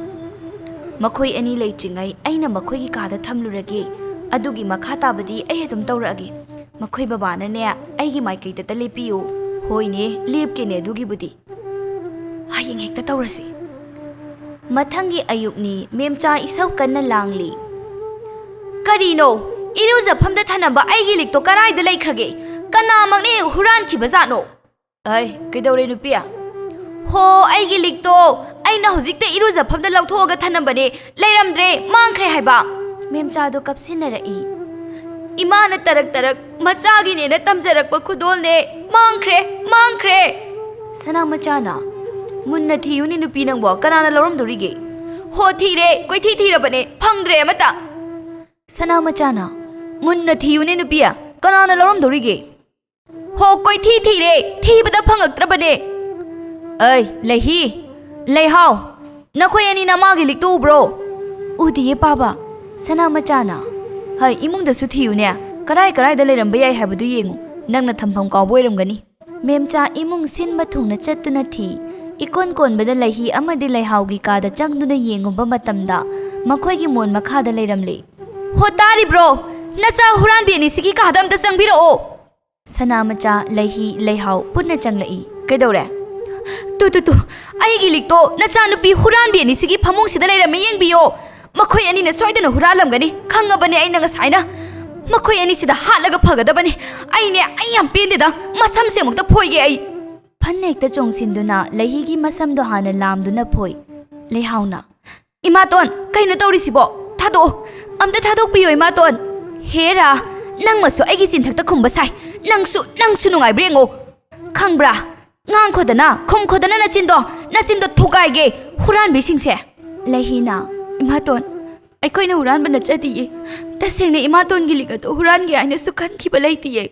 makhoi ani leitringai aina makhoi gi kada thamlurage adugi makha tabadi ai hedum tawrage makhoi babana ne aigi maikai ta lepiyu hoine lepkene dugi budi hayeng hekta tawrasi. Mathangi ayukni memcha isau kanna langli. Karino iruza phamda thanamba aigi likto karaida laikhrage kana makne huran khiba jano. Ai kaidore nupiya. Ho aigi likto aina hojikte iruza phamda lauthoga thanambane leiramdre mangkhre haiba. Memcha do kapsinarai. Imana tarak machagi ne na tamjarakpa khudol ne mangkhre. Sana machana munna thiyuni nupi nangbo kanana lorom dorige. Ho thire koi thirabane phangdre amata. Sana machana munna thiyuni nupiya kanana lorom dorige. Ho koi thire thibada phangaktrabane. Ai Leihi Leihau nakhoi ani namagi liktu bro. Udiye baba. Sana machana hai imungda su thiyune karai da leirambe yai habadu yengu nangna thampham kawboiramgani. Memcha imung sinba thungna chattuna thi ikon konbada Leihi amadi Leihaugi kada changduna yengumba matamda makhoi gi mon makhada leiramle. Ho tari bro nacha huran bi ani sigi kada amta changbiro o. Sana macha Leihi Leihau punna changlai kaidore. Tu aigi likto nacha nupi huran bi ani sigi phamung sida leirame yengbiyo. Makhoi ani na soidana huralamgani khangabane aina ngasaina makhoi ani sida halaga phagadabane aine ayam pendeda masam se mukta phoige ai phanekta chongsinduna Leihigi masamdo hana lamduna phoi. Leihauna imaton kaina tawrisibo thado amta thadok piyo imaton hera nangmasu aigi chinthakta khumba sai nangsu nungai brengo khangbra ngang khodana khum khodana nachindo thugaige huran bisingse. Leihina imaton aikoina huran bana chatiye tasengna imaton giliga to huran gi aina sukhan khiba leitiye.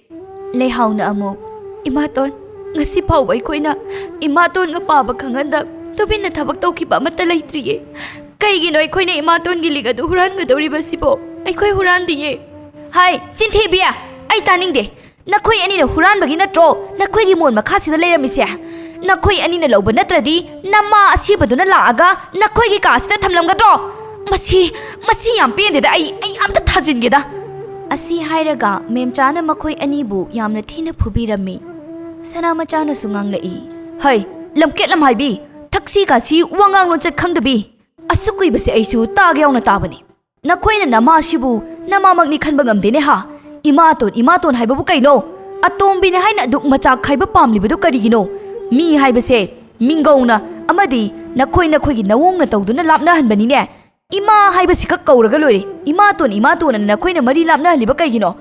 Leihauna amuk imaton ngasi pau aikoina imaton nga paba khanganda tubinna thabak tawkiba mata leitriye kaigino aikoina imaton giliga to huran ga doriba sibo aikoi huran diye. Hai chinthebia ai taningde nakhoi ani na huran bagi natro nakhoi gi mon makha sida leiramise nakhoi ani na loba natradi nama asibaduna laaga nakhoi gi kasida thamlamgadro masi yam pendeda ai amta thajingeda. Asi hairaga memchana makhoi anibu yamna thina phubirami. Sana machana sunganglai hai lamket lamhaibi thaksi ka si wangang lo chat khangdabi asukui base aisu tagyauna tabani nakhoina nama sibu nama magni khanba ngamdene ha imaton haibabu kaino atombi ne haina duk macha khaiba pamlibudu karigino mi haibase minggauna amadi nakhoi gi nawongna tawduna lapna hanbani ne ima haibasi ka kauraga loi imaton nakhoina mari lapna haliba kaigino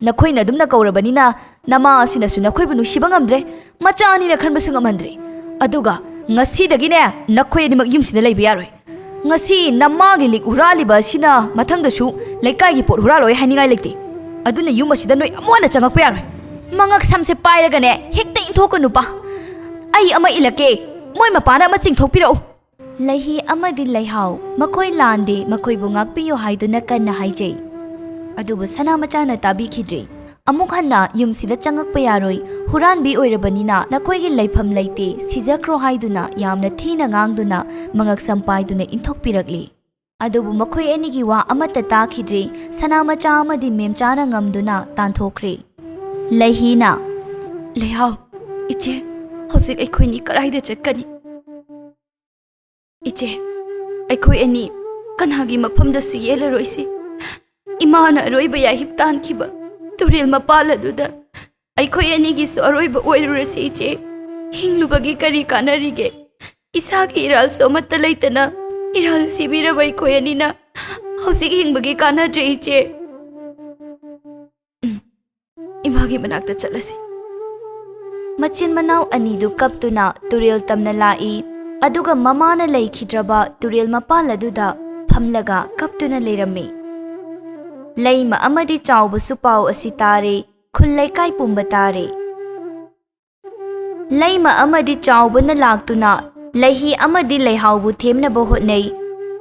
nakhoina dumna kaurabani na nama asina su nakhoi bu nusiba ngamdre macha ani na khanbasu ngamandre aduga ngasi dagi ne nakhoi ni magyum sida leiba yaroi ngasi nama gi lik huraliba sina mathangda su leikai gi pot huraloi haningai lekte aduna yum asida noi amona changak pa yaroi mangak samse pairaga ne hekta inthoku nupa Ai ama ilake. Moi mapana ama chingthokpirau. Leihi amadi leihau makhoi lande makhoi bu ngakpiyo haiduna kanna haijai. Adubu sanamachana tabikhidre. Amuk hanna yumsida changakpa yaroi huranbi oirabanina nakhoi leifam leite sijakro haiduna yamna thina ngangduna mangak sampaiduna inthokpirakli. Adubu makhoi enigi wa amata takhidre sanamacha amadi memchana ngamduna tanthokre. Leihina leihau iche hosik aikhoini karaida chatkani. Iche aikhoi ani kanhagi mafamda su yelaroisi. Imana aroiba ya hiptan khiba turil mapala duda aikhoi ani gi su aroiba oirurasi iche hinglubagi kari kanarige isagi iral somatta leitana iral sibira bai khoi ani na hosik hingbagi kanadre iche imagi manakta chalasi. Machin manau ani du kaptuna turil tamna lai aduga mamana leikhidraba turil mapala duda phamlaga kaptuna leirami. Leima amadi chaubu supau asitare khullai kai pumba tare. Leima amadi chaubu na laktuna leihi amadi leihaubu themna bohotnei.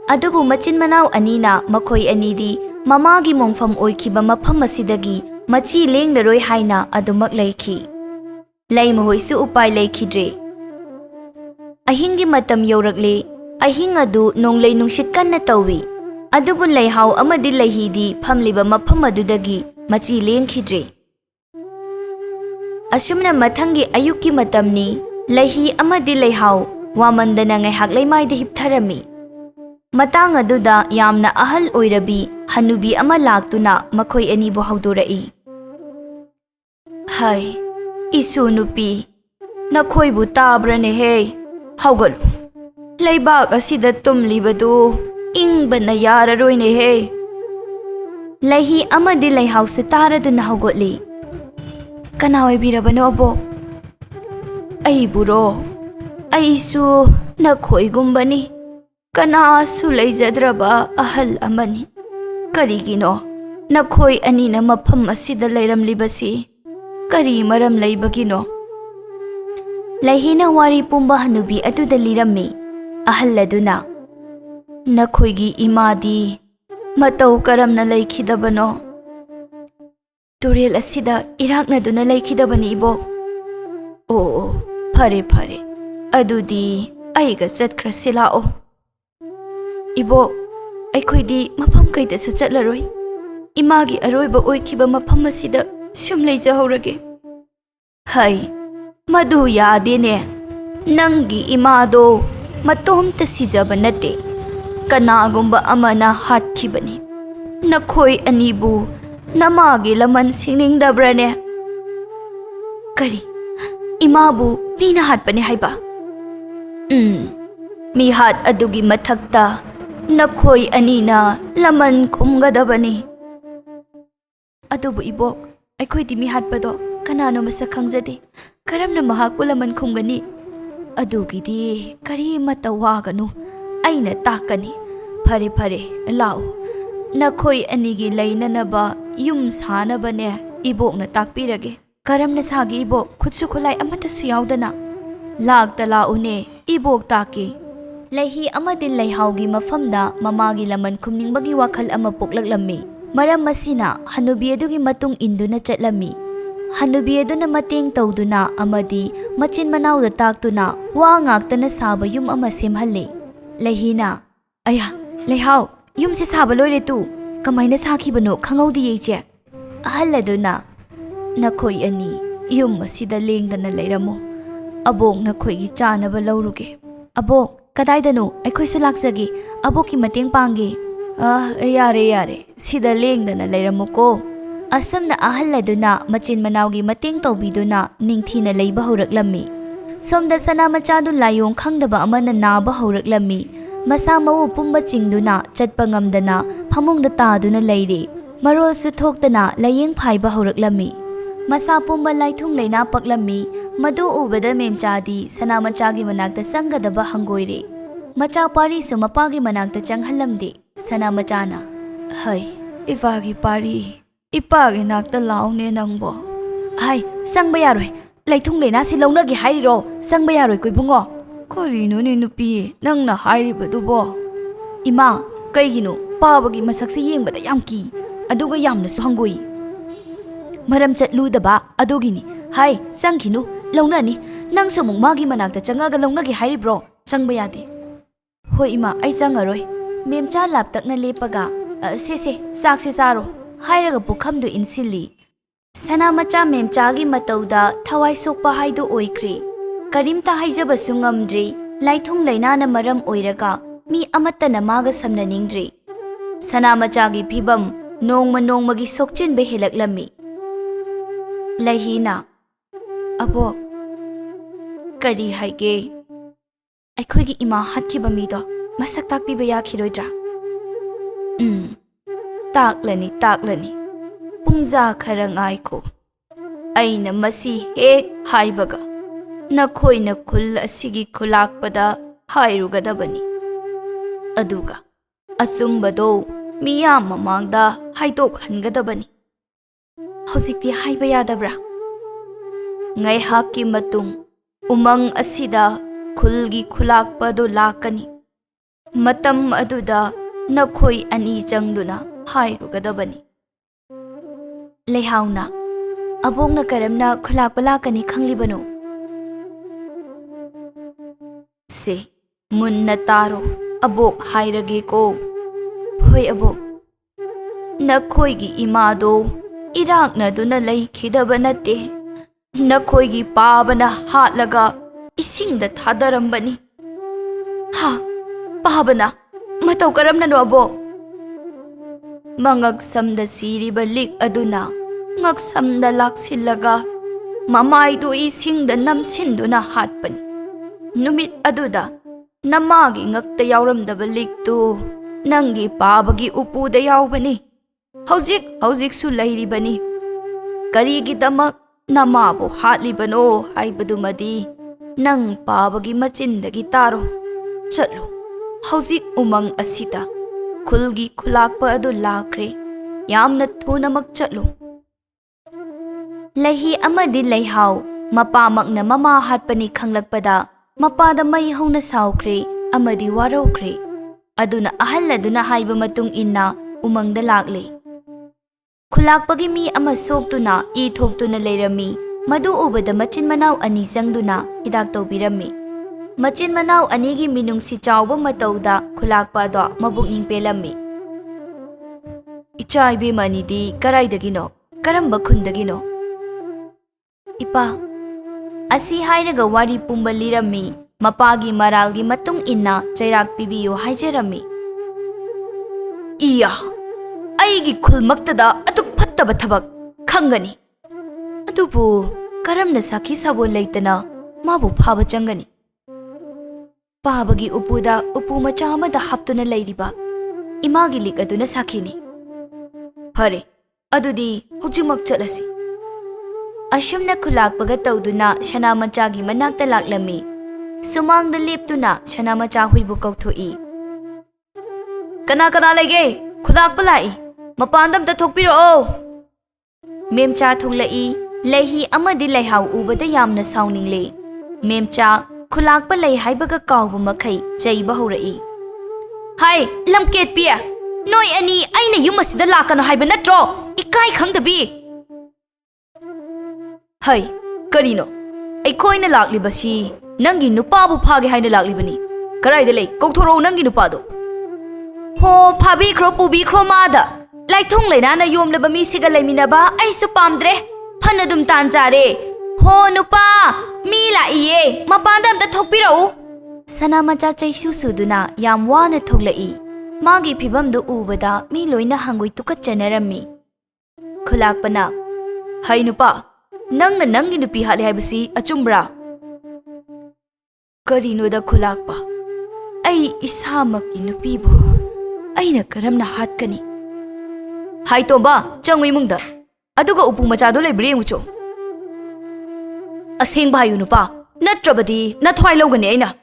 Adubu machin manau anina makhoi anidi mamagi mongfam oikhiba mafam asidagi machi lenglaroi haina adumak leikhi. Leima hoisu upai leikhidre. Ahingi matam yorakle ahing adu nonglei nungsit kanna tawi. Adubu leihau amadi leihidi phamliba mafam adudagi machi lengkhidre. Asumna mathangi ayuki matamni leihi amadi leihau wamandana ngaihak leimaida hiptharami. Matang aduda yamna ahal oirabi hanubi ama laktuna makhoi anibu haudorai. Hai isu nupi nakhoibu tabrane he haugalu. Leibak asida tumlibadu ingbana yararoine he. Leihi amadi leihau su taraduna haugotli. Kana oibirabano abo? Aiburo aisu nakhoigumbani. Kana su leijadraba ahal amani. Karigino nakhoi anina mafam asida leiramlibasi kari maram leibagino. Leihina wari pumba hanubi aduda lirammi ahalladuna. Nakhoigi imadi matau karamna leikhidabano. Turil asida iraknaduna leikhidabani ibo. Oh phare phare adudi aiga chatkrasi lao. Ibo aikhoidi mafam kaidasu chatlaroi. Imagi aroiba oikhiba mafam asida sum leijahorage. Hai madu yadene. Nangi imado matomta sijaba nate. Kanagumba amana hatkibani. Nakhoi anibu namagi laman singningdabrane. Kari imabu mina hatpane haiba. Meehat-tugi mathakta nakhoi anina laman khumgadabani. Adubu ibok aikhoidi meehat-pado kanano masak khangjade karamna mahakpu laman khumgani. Adugidi kari mata waganu aina takani. Phare phare lao nakhoi anigi leinanaba yum sanabane ibokna takpirage. Karamna sagi ibok khutsu khulai amata su yaudana. Lakta laune ibok take. Leihi amadin leihaugi mafamda mamagi laman khumningbagi wakhal ama poklaklammi. Maram masina hanubi adugi matung induna chatlammi. Hanubi aduna mateng tawduna amadi machin manawda taktuna wa ngaktana saba yum ama semhalle. Leihina aya leihau yum se saba loire tu kamaina sakhibano khangawdi yeche. Ahalladuna nakhoi ani yum asida lengdana leiramo. Abok nakhoigi chanaba lauruge. Abok kadaidano aikhoisu laksage aboki mateng pange. Yare yare sida lengdana leiramuko. Asamna ahalladuna machin manawgi mateng tawbiduna ningthina leiba hauraklammi. Somda sanamachadu layong khangdaba amana naba hauraklammi. Masa mau pumba chingduna chatpa ngamdana phamungda taduna leire. Marolsu thoktana layeng phaiba hauraklammi. Masa pumba laithung leina paklammi. Madu ubada memchadi sanamachagi manakta sangadaba hangoire. Macha pari su mapagi manakta changhalamde. Sanamachana hai ipagi pari ipagi nakta laune nangbo. Hai sangba yaroi Leitung Leina si Launagi Hairo, Sang Bayaro Kuibungo. Korino Nupi, Nangna Hari Badubo. Ima, Kaigino, Pabagi Masaksi Ying but a Yamki, Aduga Yamna Sangui. Maram Chat Ludaba, Adogini, Hai, Sankinu, Launani, Nang Samung Magi Manak the Changaga Launagi Hari Bro, Sang Bayadi. Hoima, I Sangaroi, Memcha Laptakna Lepaga, Sese, Saxi Saro, Hiraga Bukam do in Silly. Sanamacha Memchagi Matauda, Tawai Sopa Haido Oikri, Karimta Haijaba Sungamdri, Leitung Leinana Maram Oiraga, Mi Amata Namaga Samna Ningdri. Sanamachagi Pibam, Nong Magi Sokchin Behilak Lami. Laihina Abo Kadi Haige Aikoigi Ima Hatkibamido, Masatak Bibayaki Roja. Taklani. Pungza Karangaiko. Aina Masi Hek Haibaga. Nakoina Kul Asigi Kulakpada Hairugadabani. Aduga. Asumbado Miyam Mamangda Haidok Hangadabani. Hosiki Haibayadabra. Ngay Haki Matung Umang Asida Kulgi Kulakpado Lakani. Matam Aduda Nakoi Ani Jangduna Hairugadabani. Leihauna Abong na karamna Kulakbalakani Kanglibano. Se Mun na taro Abok Hairage ko. Hoy Abok Nakoigi Imado Irak na duna lay kidabanate. Nakoigi Pabana Hatlaga Ising da Tadarambani. Ha Pabana Mataw karamna no Abok. Mangagsam da siri balik aduna, ngagsam da laksilaga, mamay do ising da namsindo na hatpani. Numit aduda, namagi ngakta yawram da balik to, nangi pabagi upu da yawbani. Hausik sulay bani. Karigi damak namabo hatlibano ay badumadi, nang pabagi machinda gitaro. Chatlo, hausik umang asita. Kulgi Kulakpa adu lakre, Yamna Tuna Magchatlo. Lahi Amadi Leihau, Mapamak na Mamahat Pani Kanglagpada, Mapada Mayhaw na Saukre, Amadi Warokre. Aduna Ahala duna Haiba Matung Ina, Umang Dalakle. Kulakpagi mi amasok tuna, Itok tuna Lairami, Madu Ubada Machin Manaw Anisang duna, Hidaktaw Birami. Machin Manaw Anigi Minung si Chawba Matauda, Kulakpa do, Mabukning Pelami. Ichay Bimanidi, Karaydagino, Karamba Kundagino. Ipa Asi Hainaga Wari Pumbalirami, Mapagi Maralgi Matung Ina, Chairak Pibiyo Haijerami. Iya Aigi Kulmaktada, Atuk Patabatabak, Kangani. Adubu, Karam na Saki Sabo Laitana, Mabu Paba Changani. Pabagi upuda upu machama da haptuna layriba. Imagi lik aduna sakini. Hare, adudi hujumak chalasi. Ashumna kulakpaga tawduna Shanamachagi manakta laklami. Sumang da liptuna Shanamacha huibu kauthui. Kana lage, kulakpalai. Mapandam da thokpiro. Memcha thulai, lehi amadi lehaw ubada yamna sauningle. Memcha Kulakpa lay haibaga kauba makai, Jaiba Horai. Hai, Lamket Pia! Noi ani, Aina Yumasida Lakano Hibanatro! Ikai Kang the Bee! Hai, Karino. A coin a laklibasi, Nangi Nupabu Pagi Hina Laklibani. Karai the lake, Gotoro Nangi Nupado. Ho, Pabi Kropubi Cromada! Like Tung Lenana Yum Labamisiga Leminaba, I supamdre, Panadum Tanzare. Ho nupa! Mila iye! Mapandam da thokpiro! Sanamacha Chaisu Suduna Yam Wana Toglai. Magi Pibam do Ubada, Mi Loina Hangui Tuka Generami. Kulakpana. Hai nupa! Nang na nangi nupi hali habasi achumbra. Karino da kulakpa. Ay isamaki nupibo. Ay na karam na hatkani. Hai tomba, changui mungda. Aduga upu machado libre mucho. Asing bahayu nupa, natrabadi, nathwai logani aina.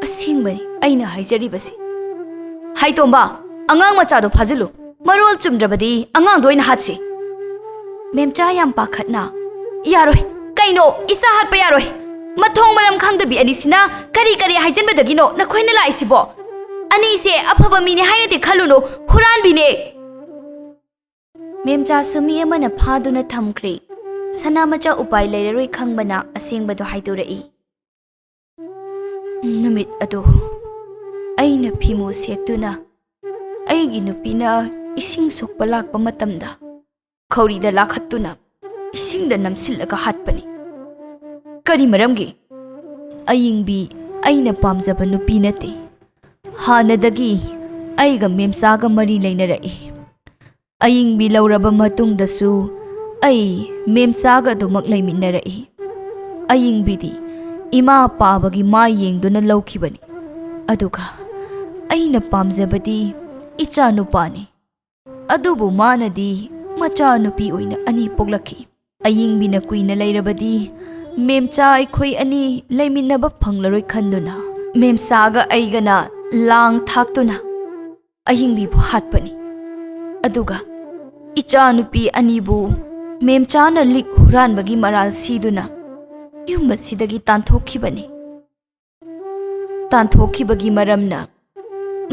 Asing bani, aina haijari basi. Hai tomba, angang machado fazilu, marol chumdrabadi, angang doina hatsi. Memcha yam pakhatna. Yaroi, ꯀꯩꯅꯣ ꯏꯆꯥ ꯍꯥꯠꯄ ꯌꯥꯔꯣꯏ ꯃꯊꯣꯡ ꯃꯔꯝ ꯈꯪꯗꯕꯤ ꯑꯅꯤꯁꯤꯅ ꯀꯔꯤ ꯀꯔꯤ ꯍꯥꯏꯖꯟꯕꯗꯒꯤꯅꯣ ꯅꯈꯣꯏꯅ ꯂꯥꯛꯏꯁꯤꯕꯣ ꯑꯅꯤꯁꯦ ꯑꯐꯕ ꯃꯤꯅꯦ ꯍꯥꯏꯅꯗꯤ ꯈꯜꯂꯨꯅꯨ ꯍꯨꯔꯥꯟꯕꯤꯅꯦ ꯃꯦꯝꯆꯥꯁꯨ ꯃꯤ ꯑꯃꯅ ꯐꯥꯗꯨꯅ ꯊꯝꯈ꯭ꯔꯦ ꯁꯅꯥꯃꯆꯥ ꯎꯄꯥꯏ ꯂꯩꯔꯔꯣꯏ ꯈꯪꯕꯅ ꯑꯁꯦꯡꯕꯗꯣ ꯍꯥꯏꯗꯣꯔꯛꯏ ꯅꯨꯃꯤꯠ ꯑꯗꯨ ꯑꯩꯅ ꯐꯤꯃꯨ ꯁꯦꯠꯇꯨꯅ ꯑꯩꯒꯤ ꯅꯨꯄꯤꯅ ꯏꯁꯤꯡ ꯁꯣꯛꯄ ꯂꯥꯛꯄ ꯃꯇꯝꯗ ꯈꯧꯔꯤꯗ ꯂꯥꯈꯠꯇꯨꯅ ꯏꯁꯤꯡꯗ ꯅꯝꯁꯤꯜꯂꯒ ꯍꯥꯠꯄꯅꯤ ꯀꯔꯤ ꯃꯔꯝꯒꯤ ꯑꯌꯤꯡꯕꯤ ꯑꯩꯅ ꯄꯥꯝꯖꯕ ꯅꯨꯄꯤ ꯅꯠꯇꯦ ꯍꯥꯟꯅꯗꯒꯤ ꯑꯩꯒ ꯃꯦꯝꯆꯥꯒ ꯃꯔꯤ ꯂꯩꯅꯔꯛꯏ ꯑꯌꯤꯡꯕꯤ ꯂꯧꯔꯕ ꯃꯇꯨꯡꯗꯁꯨ ꯑꯩ ꯃꯦꯝꯆꯥꯒ ꯑꯗꯨꯃꯛ ꯂꯩꯃꯤꯟꯅꯔꯛꯏ ꯑꯌꯤꯡꯕꯤꯗꯤ ꯏꯃꯥ ꯄꯥꯕꯒꯤ ꯃꯥ ꯌꯦꯡꯗꯨꯅ ꯂꯧꯈꯤꯕꯅꯤ ꯑꯗꯨꯒ ꯑꯩꯅ ꯄꯥꯝꯖꯕꯗꯤ ꯏꯆꯥ ꯅꯨꯄꯥꯅꯤ ꯑꯗꯨꯕꯨ ꯃꯥꯅꯗꯤ ꯃꯆꯥꯅꯨꯄꯤ ꯑꯣꯏꯅ ꯑꯅꯤ ꯄꯣꯛꯂꯛꯈꯤ ꯑꯌꯤꯡꯕꯤꯅ ꯀꯨꯏꯅ ꯂꯩꯔꯕꯗꯤ ꯃꯦꯝꯆꯥ ꯑꯩꯈꯣꯏ ꯑꯅꯤ ꯂꯩꯃꯤꯟꯅꯕ ꯐꯪꯂꯔꯣꯏ ꯈꯟꯗꯨꯅ ꯃꯦꯝꯆꯥꯒ ꯑꯩꯒꯅ ꯂꯥꯡ ꯊꯥꯛꯇꯨꯅ ꯑꯌꯤꯡꯕꯤꯕꯨ ꯍꯥꯠꯄꯅꯤ ꯑꯗꯨꯒ ꯏꯆꯥꯅꯨꯄꯤ ꯑꯅꯤꯕꯨ ꯃꯦꯝꯆꯥꯅ ꯂꯤꯛ ꯍꯨꯔꯥꯟꯕꯒꯤ ꯃꯔꯥꯜ ꯁꯤꯗꯨꯅ ꯌꯨꯝ ꯑꯁꯤꯗꯒꯤ ꯇꯥꯟꯊꯣꯛꯈꯤꯕꯅꯤ ꯇꯥꯟꯊꯣꯛꯈꯤꯕꯒꯤ ꯃꯔꯝꯅ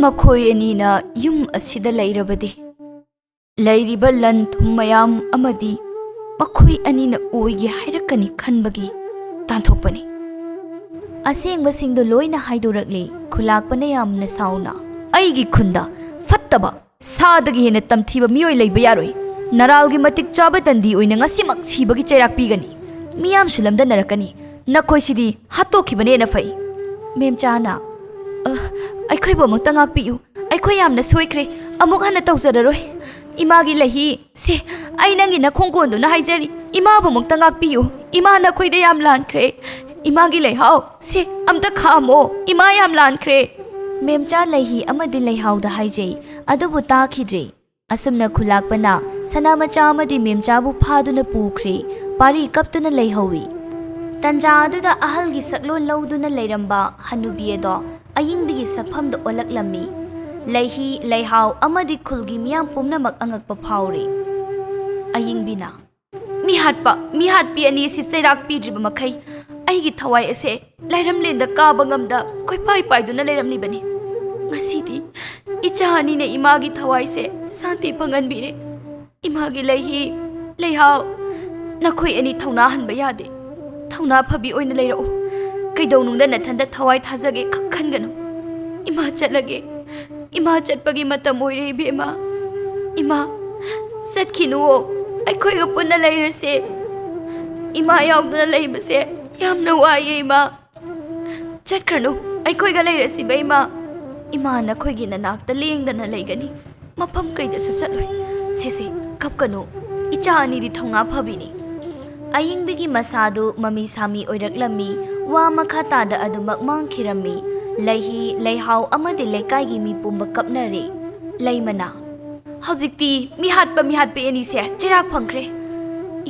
ꯃꯈꯣꯏ ꯑꯅꯤꯅ ꯌꯨꯝ ꯑꯁꯤꯗ ꯂꯩꯔꯕꯗꯤ ꯂꯩꯔꯤꯕ ꯂꯟ ꯊꯨꯝ ꯃꯌꯥꯝ ꯑꯃꯗꯤ ꯃꯈꯣꯏ ꯑꯅꯤꯅ ꯑꯣꯏꯒꯦ ꯍꯥꯏꯔꯛꯀꯅꯤ ꯈꯟꯕꯒꯤ ꯇꯥꯟꯊꯣꯛꯄꯅꯤ ꯑꯁꯦꯡꯕꯁꯤꯡꯗꯨ ꯂꯣꯏꯅ ꯍꯥꯏꯗꯣꯔꯛꯂꯦ ꯈꯨꯂꯥꯛꯄꯅ ꯌꯥꯝꯅ ꯁꯥꯎꯅ ꯑꯩꯒꯤ ꯈꯨꯟꯗ ꯐꯠꯇꯕ ꯁꯥꯗꯒꯤ ꯍꯦꯟꯅ ꯇꯝꯊꯤꯕ ꯃꯤꯑꯣꯏ ꯂꯩꯕ ꯌꯥꯔꯣꯏ ꯅꯔꯥꯜꯒꯤ ꯃꯇꯤꯛ ꯆꯥꯕ ꯗꯟꯗꯤ ꯑꯣꯏꯅ ꯉꯁꯤꯃꯛ ꯁꯤꯕꯒꯤ ꯆꯩꯔꯥꯛ ꯄꯤꯒꯅꯤ ꯃꯤꯌꯥꯝꯁꯨ ꯂꯝꯗꯅꯔꯛꯀꯅꯤ ꯅꯈꯣꯏꯁꯤꯗꯤ ꯍꯥꯠꯇꯣꯛꯈꯤꯕꯅꯦꯅ ꯐꯩ ꯃꯦꯝꯆꯥꯅ ꯑꯩꯈꯣꯏꯕꯨ ꯑꯃꯨꯛꯇ ꯉꯥꯛꯄꯤꯌꯨ ꯑꯩꯈꯣꯏ ꯌꯥꯝꯅ ꯁꯣꯏꯈ꯭ꯔꯦ ꯑꯃꯨꯛ ꯍꯟꯅ ꯇꯧꯖꯔꯔꯣꯏ ꯏꯃꯥꯒꯤ ꯂꯩꯍꯤ ꯁꯦ ꯑꯩ ꯅꯪꯒꯤ ꯅꯈꯣꯡ ꯀꯣꯟꯗꯨꯅ ꯍꯥꯏꯖꯔꯤ ꯏꯃꯥꯕꯨ ꯑꯃꯨꯛꯇ ꯉꯥꯛꯄꯤꯌꯨ ꯏꯃꯥ ꯅꯈꯣꯏꯗ ꯌꯥꯝ ꯂꯥꯟꯈ꯭ꯔꯦ ꯏꯃꯥꯒꯤ ꯂꯩꯍꯥꯎ ꯁꯦ ꯑꯝꯇ ꯈꯥꯝꯃꯣ ꯏꯃꯥ ꯌꯥꯝ ꯂꯥꯟꯈ꯭ꯔꯦ ꯃꯦꯝꯆꯥ ꯂꯩꯍꯤ ꯑꯃꯗꯤ ꯂꯩꯍꯥꯎꯗ ꯍꯥꯏꯖꯩ ꯑꯗꯨꯕꯨ ꯇꯥꯈꯤꯗ꯭ꯔꯦ ꯑꯁꯨꯝꯅ ꯈꯨꯂꯥꯛꯄꯅ ꯁꯅꯥꯃꯆꯥ ꯑꯃꯗꯤ ꯃꯦꯝꯆꯥꯕꯨ ꯐꯥꯗꯨꯅ ꯄꯨꯈ꯭ꯔꯦ ꯄꯥꯔꯤ ꯀꯞꯇꯨꯅ ꯂꯩꯍꯧꯏ ꯇꯟꯖꯥ ꯑꯗꯨꯗ ꯑꯍꯜꯒꯤ ꯁꯛꯂꯣꯟ ꯂꯧꯗꯨꯅ ꯂꯩꯔꯝꯕ ꯍꯅꯨꯕꯤ ꯑꯗꯣ ꯑꯌꯤꯡꯕꯤꯒꯤ ꯁꯛꯐꯝꯗ ꯑꯣꯜꯂꯛꯂꯝꯃꯤ ꯂꯩꯍꯤ ꯂꯩꯍꯥꯎ ꯑꯃꯗꯤ ꯈꯨꯜꯒꯤ ꯃꯤꯌꯥꯝ ꯄꯨꯝꯅꯃꯛ ꯑꯉꯛꯄ ꯐꯥꯎꯔꯤ ꯑꯌꯤꯡꯕꯤꯅ ꯃꯤꯍꯥꯠꯄꯤ ꯑꯅꯤꯁꯤ ꯆꯩꯔꯥꯛ ꯄꯤꯗ꯭ꯔꯤꯕ ꯃꯈꯩ ꯑꯩꯒꯤ ꯊꯋꯥꯏ ꯑꯁꯦ ꯂꯥꯏꯔꯝꯂꯦꯟꯗ ꯀꯥꯕ ꯉꯝꯗ ꯀꯣꯏꯄꯥꯏ ꯄꯥꯏꯗꯨꯅ ꯂꯩꯔꯝꯂꯤꯕꯅꯤ ꯉꯁꯤꯗꯤ ꯏꯆꯥ ꯑꯅꯤꯅ ꯏꯃꯥꯒꯤ ꯊꯋꯥꯏꯁꯦ ꯁꯥꯟꯇꯤ ꯐꯪꯍꯟꯕꯤꯔꯦ ꯏꯃꯥꯒꯤ ꯂꯩꯍꯤ ꯂꯩꯍꯥꯎ ꯅꯈꯣꯏ ꯑꯅꯤ ꯊꯧꯅꯥ ꯍꯟꯕ ꯌꯥꯗꯦ ꯊꯧꯅꯥ ꯐꯕꯤ ꯑꯣꯏꯅ ꯂꯩꯔꯛꯎ ꯀꯩꯗꯧꯅꯨꯡꯗ ꯅꯊꯟꯗ ꯊꯋꯥꯏ ꯊꯥꯖꯒꯦ ꯈꯟꯒꯅꯨ ꯏꯃꯥ ꯆꯠꯂꯒꯦ ꯏꯃꯥ ꯆꯠꯄꯒꯤ ꯃꯇꯝ ꯑꯣꯏꯔꯦ ꯏꯕꯦꯝꯃ ꯏꯃꯥ ꯆꯠꯈꯤꯅꯨꯋꯣ ꯑꯩꯈꯣꯏꯒ ꯄꯨꯟꯅ ꯂꯩꯔꯁꯦ ꯏꯃꯥ ꯌꯥꯎꯗꯅ ꯂꯩꯕꯁꯦ ꯌꯥꯝꯅ ꯋꯥꯏꯌꯦ ꯏꯃꯥ ꯆꯠꯈ꯭ꯔꯅꯨ ꯑꯩꯈꯣꯏꯒ ꯂꯩꯔꯁꯤꯕ ꯏꯃꯥ ꯅꯈꯣꯏꯒꯤ ꯅꯅꯥꯛꯇ ꯂꯦꯡꯗꯅ ꯂꯩꯒꯅꯤ ꯃꯐꯝ ꯀꯩꯗꯁꯨ ꯆꯠꯂꯣꯏ ꯁꯦꯁꯦ ꯀꯞꯀꯅꯨ ꯏꯆꯥ ꯑꯅꯤꯗꯤ ꯊꯧꯅꯥ ꯐꯕꯤꯅꯤ ꯑꯌꯤꯡꯕꯤꯒꯤ ꯃꯁꯥꯗꯨ ꯃꯃꯤ ꯁꯥꯃꯤ ꯑꯣꯏꯔꯛꯂꯝꯃꯤ ꯋꯥ ꯃꯈꯥ ꯇꯥꯗ ꯑꯗꯨꯃꯛ ꯃꯥꯡꯈꯤꯔꯝꯃꯤ ꯂꯩꯍꯤ ꯂꯩꯍꯥꯎ ꯑꯃꯗꯤ ꯂꯩꯀꯥꯏꯒꯤ ꯃꯤ ꯄꯨꯝꯕ ꯀꯞꯅꯔꯦ ꯂꯩꯃꯅ ꯍꯧꯖꯤꯛꯇꯤ ꯃꯤꯍꯥꯠꯄꯤ ꯑꯅꯤꯁꯦ ꯆꯩꯔꯥꯛ ꯐꯪꯈ꯭ꯔꯦ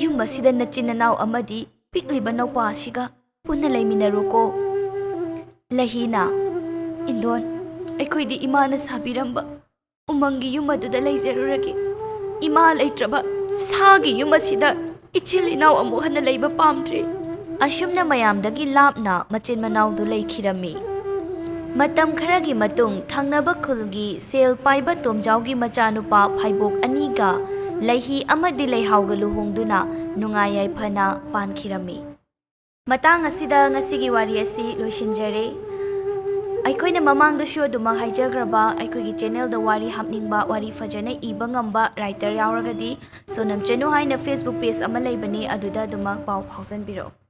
ꯌꯨꯝ ꯑꯁꯤꯗ ꯅꯆꯤꯟ ꯅꯅꯥꯎ ꯑꯃꯗꯤ ꯄꯤꯛꯂꯤꯕ ꯅꯧꯄꯥ ꯑꯁꯤꯒ ꯄꯨꯟꯅ ꯂꯩꯃꯤꯟꯅꯔꯣꯀꯣ ꯂꯩꯍꯤꯅ ꯏꯟꯗꯣꯟ ꯑꯩꯈꯣꯏꯗꯤ ꯏꯃꯥꯅ ꯁꯥꯕꯤꯔꯝꯕ ꯎꯃꯪꯒꯤ ꯌꯨꯝ ꯑꯗꯨꯗ ꯂꯩꯖꯔꯨꯔꯒꯦ ꯏꯃꯥ ꯂꯩꯇ꯭ꯔꯕ ꯁꯥꯒꯤ ꯌꯨꯝ ꯑꯁꯤꯗ ꯏꯆꯤꯜ ꯏꯅꯥꯎ ꯑꯃꯨꯛ ꯍꯟꯅ ꯂꯩꯕ ꯄꯥꯝꯗ꯭ꯔꯦ ꯑꯁꯨꯝꯅ ꯃꯌꯥꯝꯗꯒꯤ ꯂꯥꯞꯅ ꯃꯆꯤꯟ ꯃꯅꯥꯎꯗꯨ ꯂꯩꯈꯤꯔꯝꯃꯤ ꯃꯇꯝ ꯈꯔꯒꯤ ꯃꯇꯨꯡ ꯊꯪꯅꯕ ꯈꯨꯜꯒꯤ ꯁꯦꯜ ꯄꯥꯏꯕ ꯇꯣꯝꯖꯥꯎꯒꯤ ꯃꯆꯥꯅꯨꯄꯥ ꯐꯥꯏꯕꯣꯛ ꯑꯅꯤꯒ ꯂꯩꯍꯤ ꯑꯃꯗꯤ ꯂꯩꯍꯥꯎꯒ ꯂꯨꯍꯣꯡꯗꯨꯅ ꯅꯨꯡꯉꯥꯏ ꯌꯥꯏꯐꯅ ꯄꯥꯟꯈꯤꯔꯝꯃꯤ ꯃꯇꯥꯡ ꯑꯁꯤꯗ ꯉꯁꯤꯒꯤ ꯋꯥꯔꯤ ꯑꯁꯤ ꯂꯣꯏꯁꯤꯟꯖꯔꯦ ꯑꯩꯈꯣꯏꯅ ꯃꯃꯥꯡꯗꯁꯨ ꯑꯗꯨꯃꯛ ꯍꯥꯏꯖꯈ꯭ꯔꯕ ꯑꯩꯈꯣꯏꯒꯤ ꯆꯦꯅꯦꯜꯗ ꯋꯥꯔꯤ ꯍꯥꯞꯅꯤꯡꯕ ꯋꯥꯔꯤ ꯐꯖꯅ ꯏꯕ ꯉꯝꯕ ꯔꯥꯏꯇꯔ ꯌꯥꯎꯔꯒꯗꯤ ꯁꯣꯅꯝ ꯆꯅꯨ ꯍꯥꯏꯅ ꯐꯦꯁꯕꯨꯛ ꯄꯦꯖ ꯑꯃ ꯂꯩꯕꯅꯤ ꯑꯗꯨꯗ ꯑꯗꯨꯃꯛ ꯄꯥꯎ ꯐꯥꯎꯖꯟꯕꯤꯔꯛꯎ